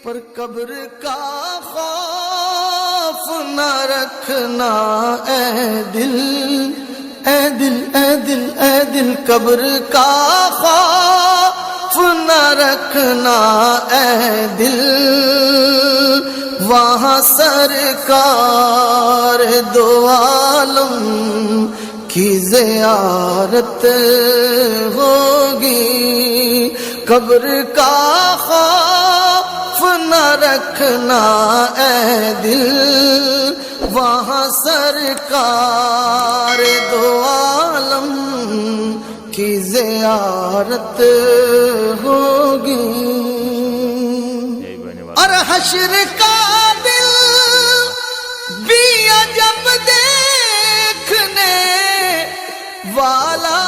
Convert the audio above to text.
پر قبر کا خوف نہ رکھنا اے دل، اے دل، اے دل، اے دل، قبر کا خوف نہ رکھنا اے دل، وہاں سرکار دو عالم کی زیارت ہوگی، قبر کا خوف نہ رکھنا اے دل، وہاں سرکار دو عالم کی زیارت ہوگی، اور حشر کا دل بھی عجب دیکھنے والا